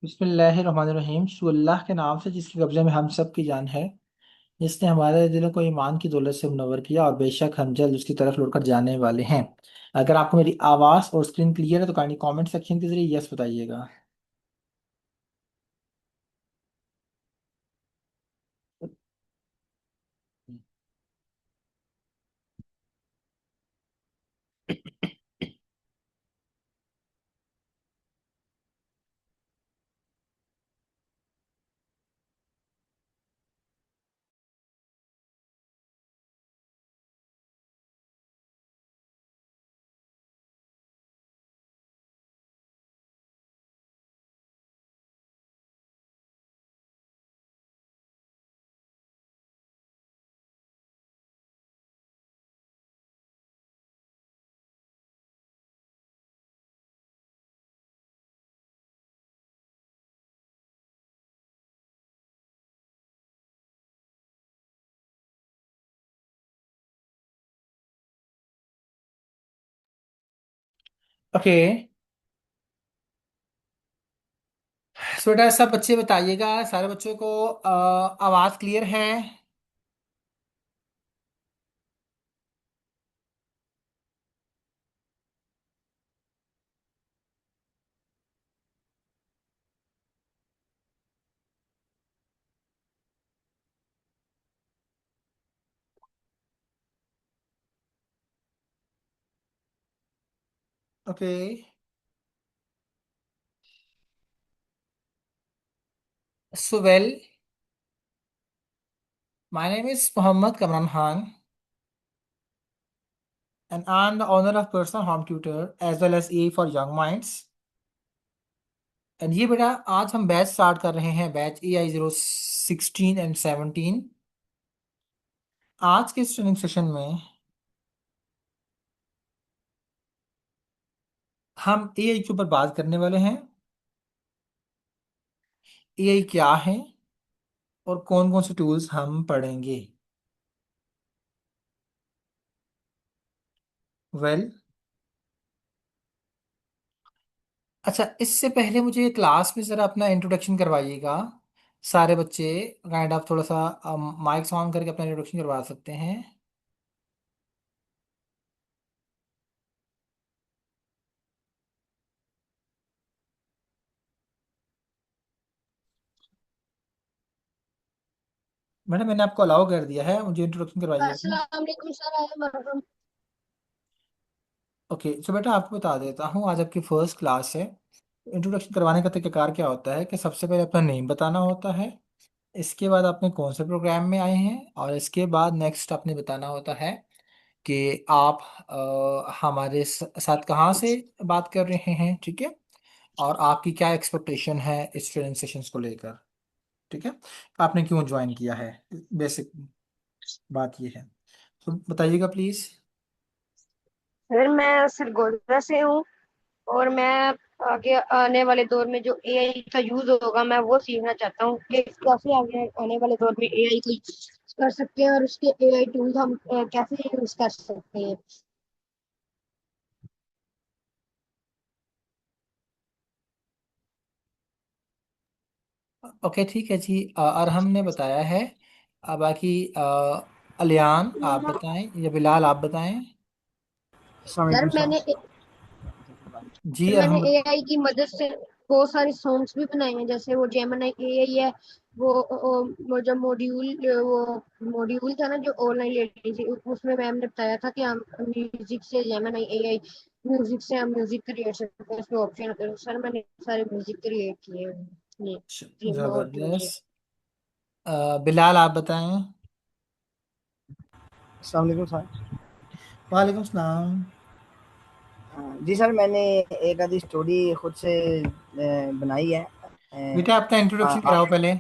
बिस्मिल्लाहिर्रहमानिर्रहीम। शुरू अल्लाह के नाम से जिसके कब्जे में हम सब की जान है, जिसने हमारे दिलों को ईमान की दौलत से मुनव्वर किया और बेशक हम जल्द उसकी तरफ लौटकर जाने वाले हैं। अगर आपको मेरी आवाज़ और स्क्रीन क्लियर है तो काइंडली कमेंट सेक्शन के जरिए यस बताइएगा। ओके, सो बेटा सब बच्चे बताइएगा, सारे बच्चों को आवाज़ क्लियर है? Okay, so well, my name is Mohammad Kamran Khan and I'm the owner of personal home tutor as well as A for Young Minds। And ये बेटा आज हम बैच स्टार्ट कर रहे हैं, बैच AI 016 एंड 17। आज के इस ट्रेनिंग सेशन में हम एआई के ऊपर बात करने वाले हैं। एआई क्या है और कौन कौन से टूल्स हम पढ़ेंगे। वेल अच्छा, इससे पहले मुझे क्लास में ज़रा अपना इंट्रोडक्शन करवाइएगा। सारे बच्चे काइंड ऑफ थोड़ा सा माइक ऑन करके अपना इंट्रोडक्शन करवा सकते हैं। मैडम मैंने आपको अलाउ कर दिया है, मुझे इंट्रोडक्शन करवाइएगा। अस्सलाम वालेकुम सर। ओके, तो बेटा आपको बता देता हूँ, आज आपकी फर्स्ट क्लास है। इंट्रोडक्शन करवाने का तरीकाकार क्या होता है कि सबसे पहले अपना नेम बताना होता है, इसके बाद आपने कौन से प्रोग्राम में आए हैं, और इसके बाद नेक्स्ट आपने बताना होता है कि आप हमारे साथ कहाँ से बात कर रहे हैं, ठीक है, और आपकी क्या एक्सपेक्टेशन है इस ट्रेनिंग सेशंस को लेकर, ठीक है, आपने क्यों ज्वाइन किया है। बेसिक बात ये है, तो बताइएगा प्लीज़। सर मैं सरगोजा से हूँ और मैं आगे आने वाले दौर में जो एआई का यूज होगा मैं वो सीखना चाहता हूँ कि कैसे आगे आने वाले दौर में एआई को कर सकते हैं और उसके एआई टूल हम कैसे यूज कर सकते हैं। ओके ठीक है जी, अरहम ने बताया है। बाकी अलियान आप बताएं या बिलाल आप बताएं। अस्सलाम सर वालेकुम सर। जी मैंने अरहम। एआई की मदद से बहुत सारे सॉन्ग्स भी बनाए हैं, जैसे वो जेमिनी एआई है। वो जो मॉड्यूल था ना जो ऑनलाइन ले रही थी, उसमें मैम ने बताया था कि हम म्यूजिक से जेमिनी एआई म्यूजिक से हम म्यूजिक क्रिएट करते हैं, उसमें ऑप्शन होते हैं। सर मैंने सारे म्यूजिक क्रिएट किए हैं ये मॉड्यूल से। जबरदस्त। बिलाल आप बताएं। अस्सलाम वालेकुम सर। वालेकुम सलाम। जी सर, मैंने एक आधी स्टोरी खुद से बनाई है। बेटा अपना इंट्रोडक्शन कराओ पहले।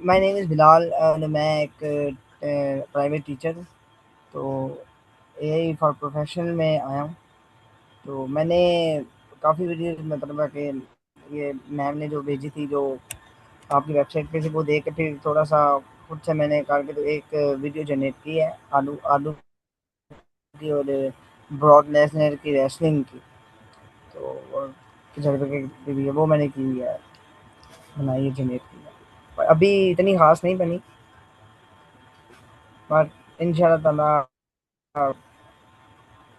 माय नेम इज़ बिलाल और मैं एक प्राइवेट टीचर, तो एआई फॉर प्रोफेशनल में आया हूँ। तो मैंने काफ़ी वीडियोस मतलब है कि ये मैम ने जो भेजी थी, जो आपकी वेबसाइट पे से, वो देख के फिर थोड़ा सा खुद से मैंने करके तो एक वीडियो जनरेट की है आलू आलू की और ब्रॉड लेसनर की रेसलिंग की। तो और सर्टिफिकेट के लिए, वो मैंने की है, बनाई है, जनरेट की है। पर अभी इतनी खास नहीं बनी, पर इंशाल्लाह ताला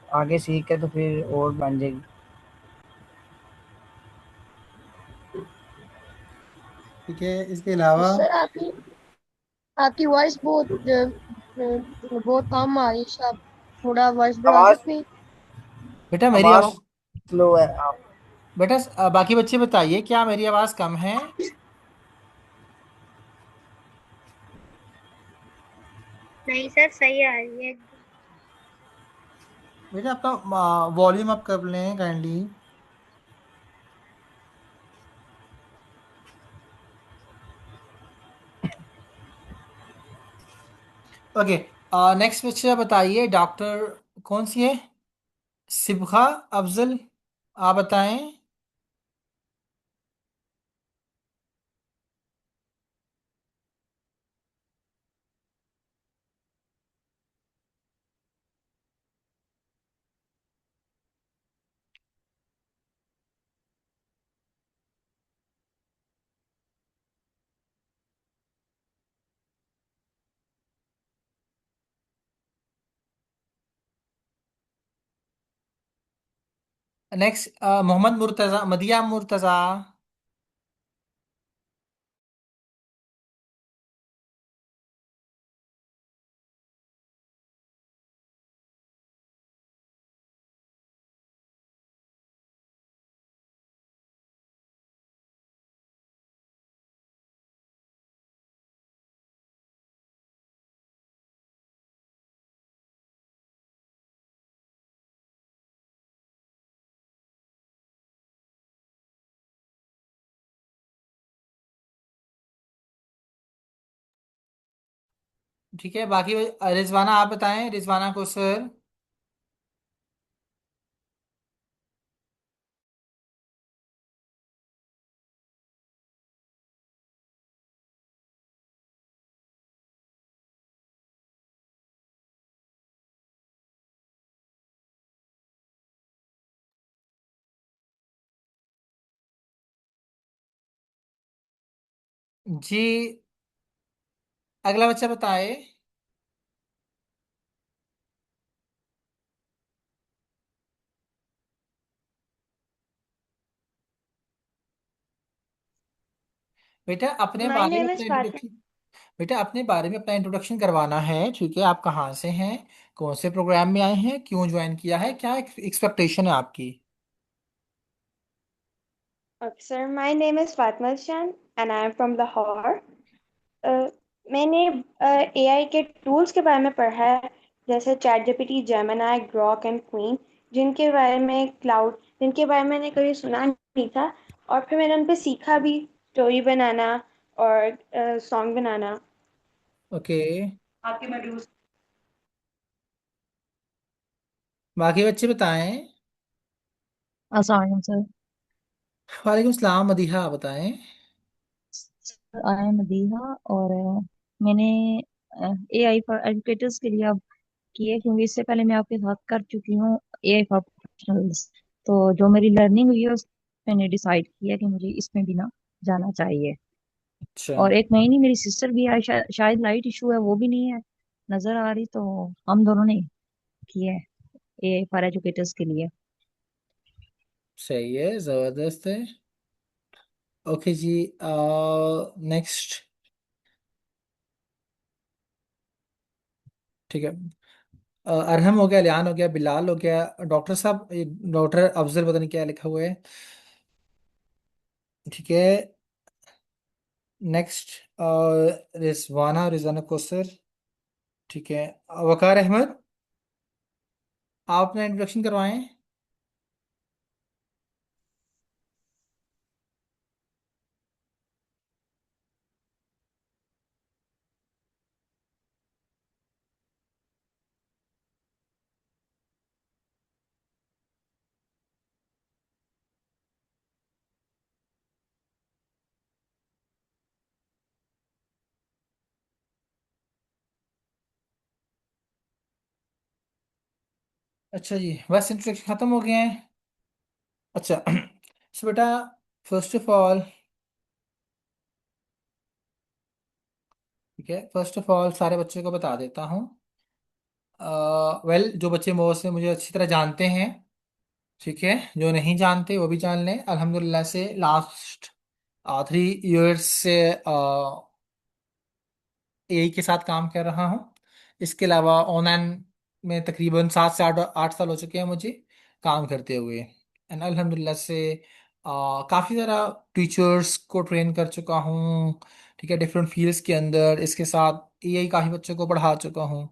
आगे सीख के तो फिर और बन जाएगी। ठीक है, इसके अलावा सर आपकी आपकी वॉइस बहुत कम आ रही है सर, आप थोड़ा वॉइस बढ़ा आवाज सकते हैं? बेटा मेरी आवाज आवाज स्लो है आप। बेटा बाकी बच्चे बताइए, क्या मेरी आवाज़ कम है? नहीं सर, सही आ रही है एकदम। बेटा अपना वॉल्यूम अप कर लें काइंडली। ओके, नेक्स्ट बच्चा बताइए, डॉक्टर कौन सी है? सिबहा अफजल, आप बताएं। नेक्स्ट मोहम्मद मुर्तज़ा, मदिया मुर्तज़ा। ठीक है, बाकी रिजवाना आप बताएं, रिजवाना को सर। जी, अगला बच्चा बताए। बेटा अपने माय बारे में नेम अपना इज फातिमा। इंट्रोडक्शन, बेटा अपने बारे में अपना इंट्रोडक्शन करवाना है, ठीक है? आप कहाँ से हैं, कौन से प्रोग्राम में आए हैं, क्यों ज्वाइन किया है, क्या एक्सपेक्टेशन है आपकी? Sir, my name is Fatma Shan and I am from Lahore. Uh, मैंने एआई के टूल्स के बारे में पढ़ा है, जैसे chat GPT, Gemini, Grok and queen, जिनके बारे में मैंने कभी सुना नहीं था, और फिर मैंने उन पे सीखा भी, स्टोरी बनाना और सॉन्ग बनाना। ओके, आपके मॉड्यूल्स। बाकी बच्चे बताएं। अस्सलाम सर। वालेकुम सलाम, मदीहा आप बताएं। आई एम मदीहा, और मैंने एआई फॉर एजुकेटर्स के लिए अब किया, क्योंकि इससे पहले मैं आपके साथ कर चुकी हूँ एआई फॉर प्रोफेशनल्स। तो जो मेरी लर्निंग हुई है उस मैंने डिसाइड किया कि मुझे इसमें भी ना जाना चाहिए। अच्छा, और एक नई नहीं, मेरी सिस्टर भी है, शायद लाइट इशू है, वो भी नहीं है नजर आ रही, तो हम दोनों ने किया है एआई फॉर एजुकेटर्स के लिए। सही है, जबरदस्त है। ओके जी, नेक्स्ट। ठीक है, अरहम हो गया, लियान हो गया, बिलाल हो गया, डॉक्टर साहब डॉक्टर अफजल पता नहीं क्या लिखा हुआ है। ठीक है, नेक्स्ट रिजवाना, रिजवाना कोसर। ठीक है, वकार अहमद, आप अपना इंट्रोडक्शन करवाएं। अच्छा जी, बस इंट्रोडक्शन खत्म हो गए हैं। अच्छा सो बेटा, फर्स्ट ऑफ ऑल, ठीक है, फर्स्ट ऑफ ऑल सारे बच्चों को बता देता हूँ। वेल, जो बच्चे से मुझे अच्छी तरह जानते हैं, ठीक है, जो नहीं जानते वो भी जान लें, अल्हम्दुलिल्लाह से लास्ट 3 इयर्स से एआई के साथ काम कर रहा हूँ। इसके अलावा ऑनलाइन में तकरीबन 7 से 8 साल हो चुके हैं मुझे काम करते हुए। एंड अल्हम्दुलिल्लाह से काफ़ी ज़्यादा टीचर्स को ट्रेन कर चुका हूँ, ठीक है, डिफरेंट फील्ड्स के अंदर। इसके साथ एआई काफ़ी बच्चों को पढ़ा चुका हूँ।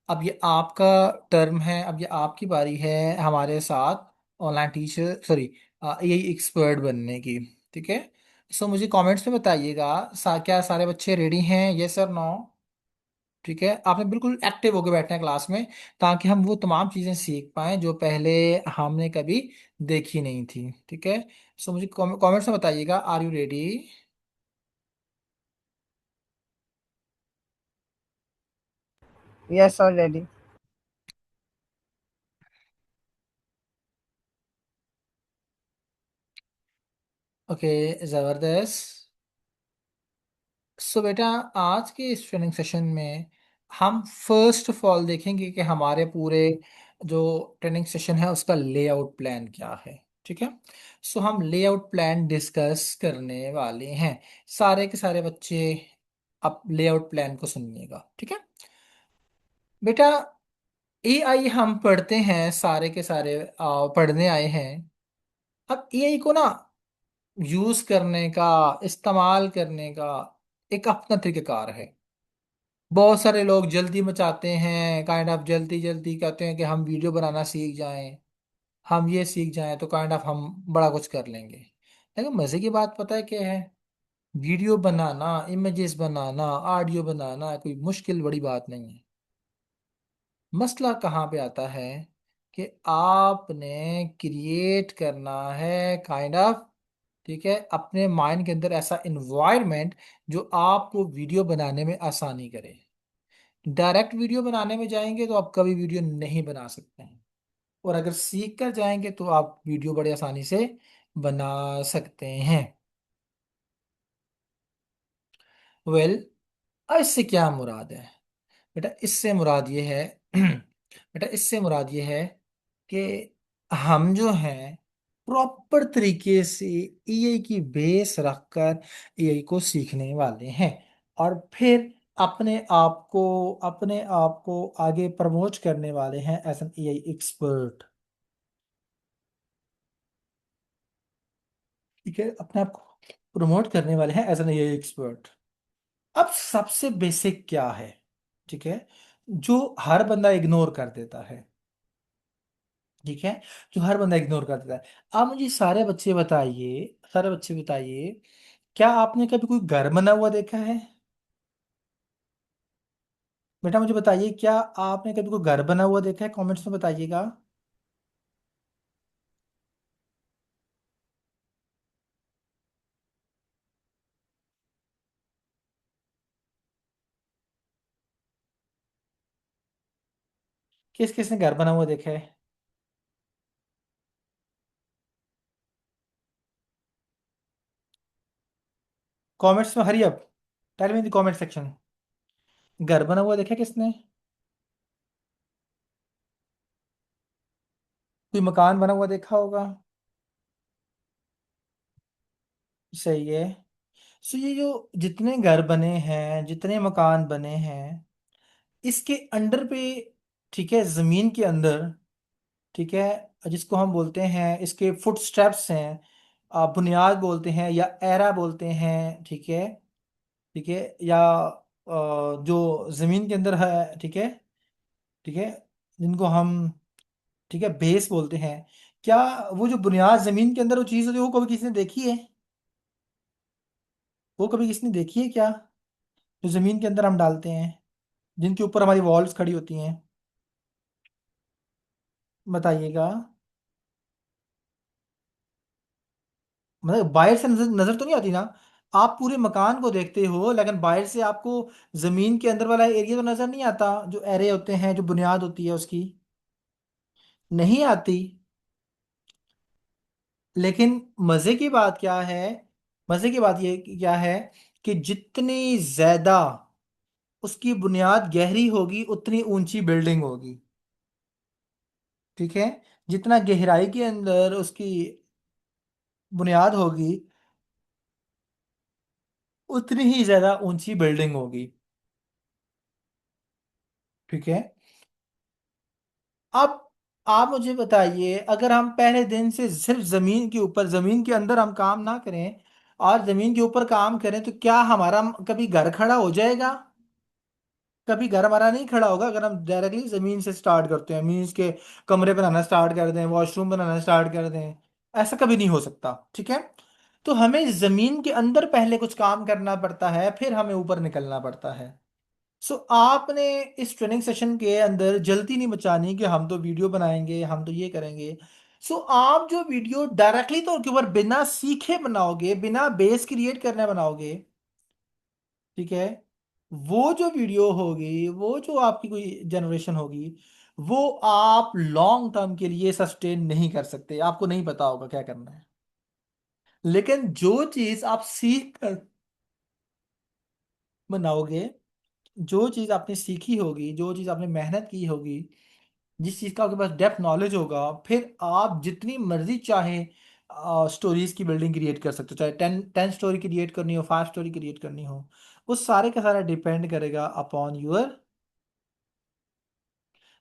अब ये आपका टर्म है, अब ये आपकी बारी है हमारे साथ online teacher, sorry, AI expert बनने की, ठीक है। सो मुझे कमेंट्स में बताइएगा, क्या सारे बच्चे रेडी हैं, यस और नो? ठीक है, आपने बिल्कुल एक्टिव होकर बैठना है क्लास में, ताकि हम वो तमाम चीज़ें सीख पाएं जो पहले हमने कभी देखी नहीं थी, ठीक है। सो मुझे कमेंट्स में बताइएगा, are you ready? Yes, already. Okay, ज़बरदस्त। सो बेटा, आज के इस ट्रेनिंग सेशन में हम फर्स्ट ऑफ ऑल देखेंगे कि हमारे पूरे जो ट्रेनिंग सेशन है उसका लेआउट प्लान क्या है, ठीक है। सो हम लेआउट प्लान डिस्कस करने वाले हैं। सारे के सारे बच्चे अब लेआउट प्लान को सुनिएगा, ठीक है। बेटा, एआई हम पढ़ते हैं, सारे के सारे पढ़ने आए हैं। अब एआई को ना यूज करने का, इस्तेमाल करने का एक अपना तरीक़ाकार है। बहुत सारे लोग जल्दी मचाते हैं, काइंड ऑफ जल्दी जल्दी कहते हैं कि हम वीडियो बनाना सीख जाएं, हम ये सीख जाएं तो काइंड ऑफ हम बड़ा कुछ कर लेंगे। लेकिन मजे की बात पता है क्या है? वीडियो बनाना, इमेजेस बनाना, ऑडियो बनाना कोई मुश्किल बड़ी बात नहीं है। मसला कहाँ पे आता है कि आपने क्रिएट करना है काइंड ऑफ, ठीक है, अपने माइंड के अंदर ऐसा इन्वायरमेंट जो आपको वीडियो बनाने में आसानी करे। डायरेक्ट वीडियो बनाने में जाएंगे तो आप कभी वीडियो नहीं बना सकते हैं, और अगर सीख कर जाएंगे तो आप वीडियो बड़े आसानी से बना सकते हैं। वेल, इससे क्या मुराद है? बेटा, इससे मुराद ये है बेटा, इससे मुराद ये है कि हम जो हैं प्रॉपर तरीके से एआई की बेस रखकर एआई को सीखने वाले हैं, और फिर अपने आप को आगे प्रमोट करने वाले हैं एज एन एआई एक्सपर्ट, ठीक है, अपने आप को प्रमोट करने वाले हैं एज एन एआई एक्सपर्ट। अब सबसे बेसिक क्या है, ठीक है, जो हर बंदा इग्नोर कर देता है, ठीक है, जो हर बंदा इग्नोर कर देता है। आप मुझे सारे बच्चे बताइए, सारे बच्चे बताइए, क्या आपने कभी कोई घर बना हुआ देखा है? बेटा मुझे बताइए, क्या आपने कभी कोई घर बना हुआ देखा है? कमेंट्स में बताइएगा। किस किस ने घर बना हुआ देखा है? कमेंट्स में hurry up, tell me in the comment section. घर बना हुआ देखा है किसने? कोई मकान बना हुआ देखा होगा? सही है। सो ये जो जितने घर बने हैं, जितने मकान बने हैं, इसके अंडर पे, ठीक है, जमीन के अंदर, ठीक है, जिसको हम बोलते हैं इसके फुट स्टेप्स हैं, बुनियाद बोलते हैं या एरा बोलते हैं, ठीक है, ठीक है, या जो जमीन के अंदर है, ठीक है, ठीक है, जिनको हम, ठीक है, बेस बोलते हैं। क्या वो जो बुनियाद जमीन के अंदर वो चीज़ होती है, वो कभी किसी ने देखी है? वो कभी किसी ने देखी है क्या, जो जमीन के अंदर हम डालते हैं, जिनके ऊपर हमारी वॉल्स खड़ी होती हैं? बताइएगा। मतलब बाहर से नजर नजर तो नहीं आती ना? आप पूरे मकान को देखते हो, लेकिन बाहर से आपको जमीन के अंदर वाला एरिया तो नजर नहीं आता, जो एरे होते हैं, जो बुनियाद होती है उसकी, नहीं आती। लेकिन मजे की बात क्या है, मजे की बात ये क्या है कि जितनी ज्यादा उसकी बुनियाद गहरी होगी उतनी ऊंची बिल्डिंग होगी। ठीक है, जितना गहराई के अंदर उसकी बुनियाद होगी उतनी ही ज्यादा ऊंची बिल्डिंग होगी। ठीक है। अब आप मुझे बताइए, अगर हम पहले दिन से सिर्फ जमीन के ऊपर, जमीन के अंदर हम काम ना करें और जमीन के ऊपर काम करें, तो क्या हमारा कभी घर खड़ा हो जाएगा? कभी घर हमारा नहीं खड़ा होगा अगर हम डायरेक्टली जमीन से स्टार्ट करते हैं, मीन्स के कमरे बनाना स्टार्ट कर दें, वॉशरूम बनाना स्टार्ट कर दें। ऐसा कभी नहीं हो सकता। ठीक है। तो हमें जमीन के अंदर पहले कुछ काम करना पड़ता है, फिर हमें ऊपर निकलना पड़ता है। सो आपने इस ट्रेनिंग सेशन के अंदर जल्दी नहीं मचानी कि हम तो वीडियो बनाएंगे, हम तो ये करेंगे। सो आप जो वीडियो डायरेक्टली तौर के ऊपर बिना सीखे बनाओगे, बिना बेस क्रिएट करने बनाओगे, ठीक है, वो जो वीडियो होगी, वो जो आपकी कोई जनरेशन होगी, वो आप लॉन्ग टर्म के लिए सस्टेन नहीं कर सकते, आपको नहीं पता होगा क्या करना है। लेकिन जो चीज आप सीख कर बनाओगे, जो चीज आपने सीखी होगी, जो चीज आपने मेहनत की होगी, जिस चीज का आपके पास डेप्थ नॉलेज होगा, फिर आप जितनी मर्जी चाहे स्टोरीज की बिल्डिंग क्रिएट कर सकते हो। चाहे 10 स्टोरी क्रिएट करनी हो, 5 स्टोरी क्रिएट करनी हो, वो सारे का सारा डिपेंड करेगा अपॉन यूर,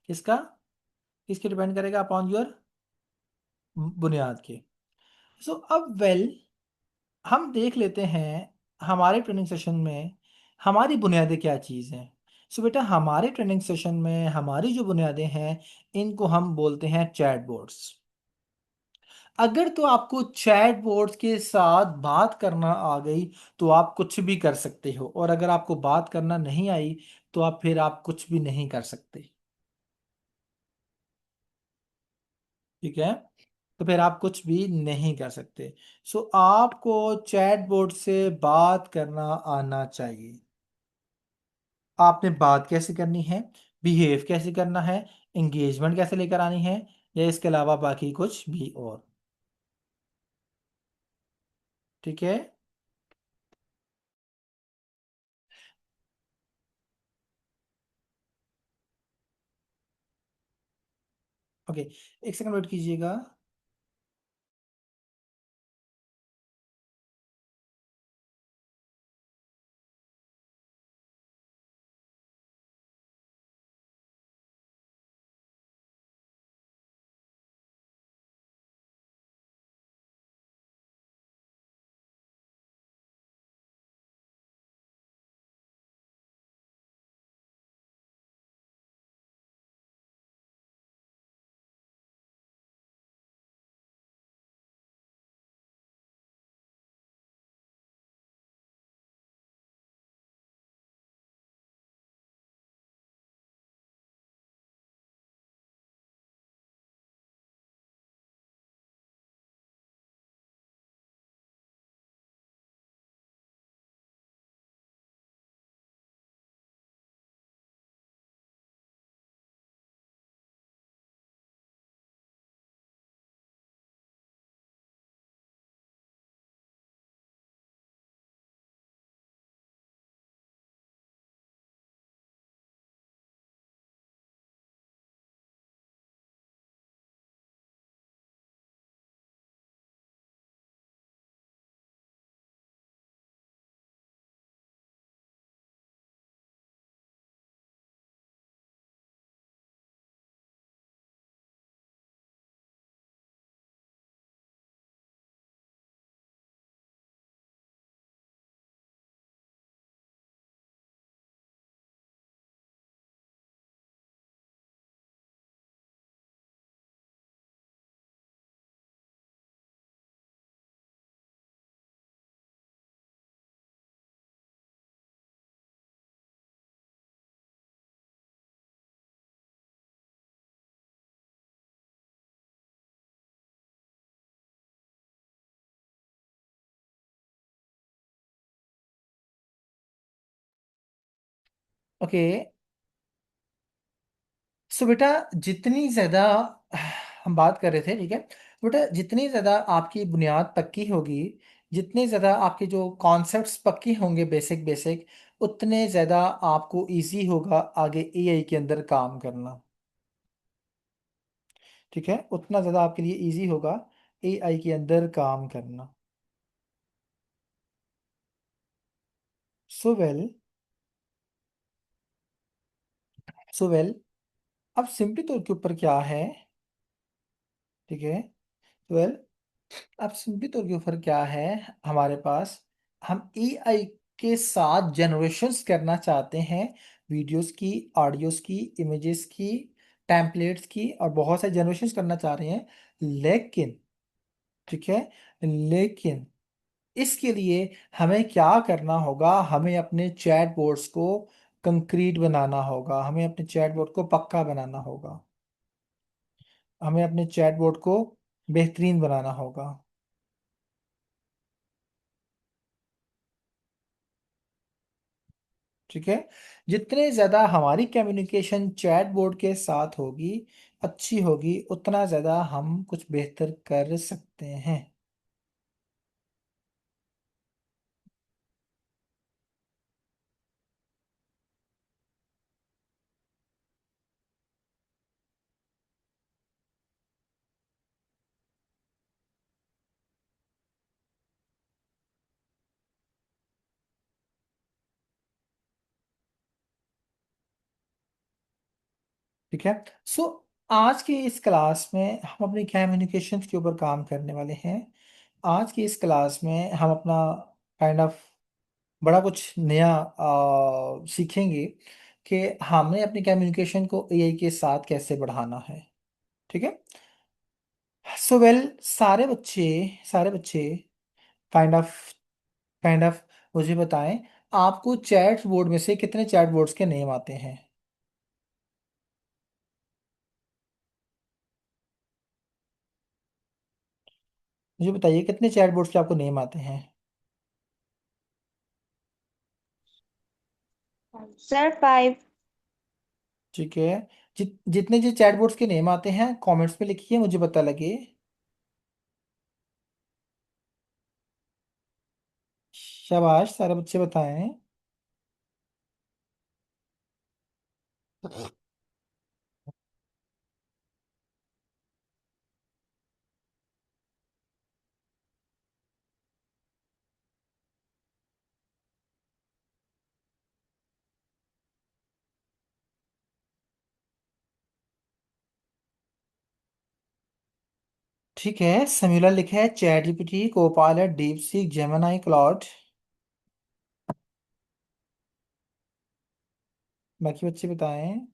किसका, किसके डिपेंड करेगा? अपॉन योर बुनियाद के। सो अब वेल, हम देख लेते हैं हमारे ट्रेनिंग सेशन में हमारी बुनियादें क्या चीज़ हैं। सो बेटा, हमारे ट्रेनिंग सेशन में हमारी जो बुनियादें हैं, इनको हम बोलते हैं चैट बोर्ड्स। अगर तो आपको चैट बोर्ड्स के साथ बात करना आ गई तो आप कुछ भी कर सकते हो, और अगर आपको बात करना नहीं आई तो फिर आप कुछ भी नहीं कर सकते। ठीक है, तो फिर आप कुछ भी नहीं कर सकते। सो आपको चैट बोर्ड से बात करना आना चाहिए। आपने बात कैसे करनी है, बिहेव कैसे करना है, एंगेजमेंट कैसे लेकर आनी है, या इसके अलावा बाकी कुछ भी और। ठीक है। ओके, एक सेकंड वेट कीजिएगा। ओके, सो बेटा, जितनी ज्यादा हम बात कर रहे थे, ठीक है, बेटा जितनी ज़्यादा आपकी बुनियाद पक्की होगी, जितने ज़्यादा आपके जो कॉन्सेप्ट्स पक्के होंगे बेसिक बेसिक, उतने ज़्यादा आपको इजी होगा आगे एआई के अंदर काम करना। ठीक है, उतना ज़्यादा आपके लिए इजी होगा एआई के अंदर काम करना। सो वेल, सो वेल, अब सिंपली तौर के ऊपर क्या है, ठीक है, वेल, अब सिंपली तौर के ऊपर क्या है हमारे पास, हम एआई के साथ जनरेशंस करना चाहते हैं, वीडियोस की, ऑडियोस की, इमेजेस की, टेम्पलेट्स की, और बहुत सारे जनरेशंस करना चाह रहे हैं। लेकिन, ठीक है, लेकिन इसके लिए हमें क्या करना होगा, हमें अपने चैट बोर्ड्स को कंक्रीट बनाना होगा, हमें अपने चैट बोर्ड को पक्का बनाना होगा, हमें अपने चैट बोर्ड को बेहतरीन बनाना होगा। ठीक है, जितने ज़्यादा हमारी कम्युनिकेशन चैट बोर्ड के साथ होगी, अच्छी होगी, उतना ज़्यादा हम कुछ बेहतर कर सकते हैं। ठीक है, सो आज की इस क्लास में हम अपनी कम्युनिकेशन के ऊपर काम करने वाले हैं। आज की इस क्लास में हम अपना काइंड ऑफ बड़ा कुछ नया सीखेंगे कि हमें अपनी कम्युनिकेशन को एआई के साथ कैसे बढ़ाना है। ठीक है, सो वेल, सारे बच्चे काइंड ऑफ मुझे बताएं, आपको चैट बोर्ड में से कितने चैट बोर्ड्स के नेम आते हैं? मुझे बताइए कितने चैट बोर्ड्स के आपको नेम आते हैं? सर 5। ठीक है, जितने जो चैट बोर्ड्स के नेम आते हैं कमेंट्स में लिखिए, मुझे पता लगे। शाबाश, सारे बच्चे बताएं। ठीक है, समीला लिखा है chat GPT, Copilot, deep seek, Gemini, Claude. बाकी बच्चे बताएं।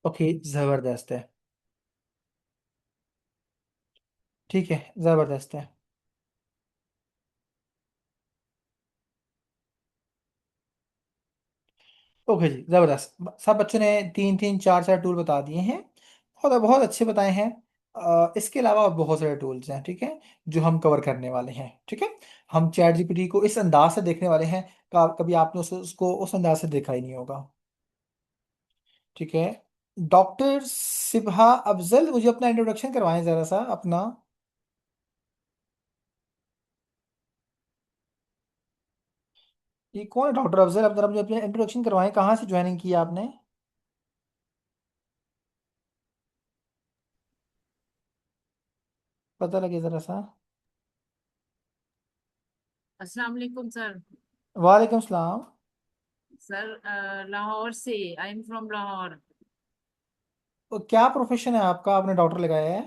ओके, जबरदस्त है। ठीक है, जबरदस्त है। ओके जी, जबरदस्त, सब बच्चों ने तीन तीन चार चार टूल बता दिए हैं, बहुत बहुत अच्छे बताए हैं। इसके अलावा और बहुत सारे टूल्स हैं, ठीक है, जो हम कवर करने वाले हैं। ठीक है, हम चैट जीपीटी को इस अंदाज से देखने वाले हैं, कभी आपने उसको उस अंदाज से देखा ही नहीं होगा। ठीक है, डॉक्टर सिबहा अफजल, मुझे अपना इंट्रोडक्शन करवाएं जरा सा अपना। ये कौन है डॉक्टर अफजल? आप जरा मुझे अपना इंट्रोडक्शन करवाएं, कहाँ से ज्वाइनिंग की आपने? पता लगे जरा सा। अस्सलाम वालेकुम सर। वालेकुम सलाम। सर लाहौर से, आई एम फ्रॉम लाहौर। तो क्या प्रोफेशन है आपका, आपने डॉक्टर लगाया है?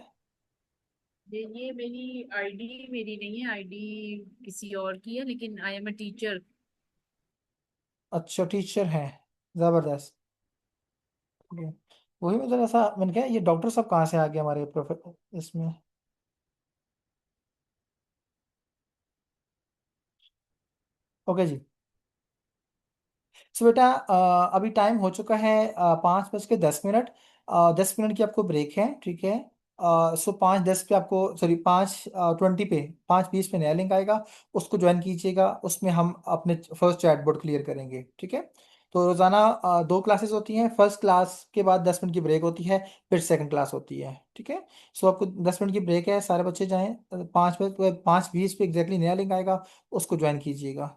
ये मेरी आईडी मेरी नहीं है, आईडी किसी और की है, लेकिन आई एम अ टीचर। अच्छा, टीचर हैं, जबरदस्त। Okay. वही मैं जरा सा मैंने कहा ये डॉक्टर साहब कहाँ से आ गए हमारे प्रोफे इसमें। ओके जी। सो बेटा अभी टाइम हो चुका है 5:10। 10 मिनट की आपको ब्रेक है, ठीक है। सो 5:10 पे आपको, सॉरी 5:20 पे, 5:20 पे नया लिंक आएगा, उसको ज्वाइन कीजिएगा। उसमें हम अपने फर्स्ट चैट बोर्ड क्लियर करेंगे, ठीक है। तो रोज़ाना 2 क्लासेस होती हैं। फर्स्ट क्लास के बाद 10 मिनट की ब्रेक होती है, फिर सेकंड क्लास होती है, ठीक है। सो आपको 10 मिनट की ब्रेक है, सारे बच्चे जाएं। 5 20 पे एग्जैक्टली नया लिंक आएगा, उसको ज्वाइन कीजिएगा।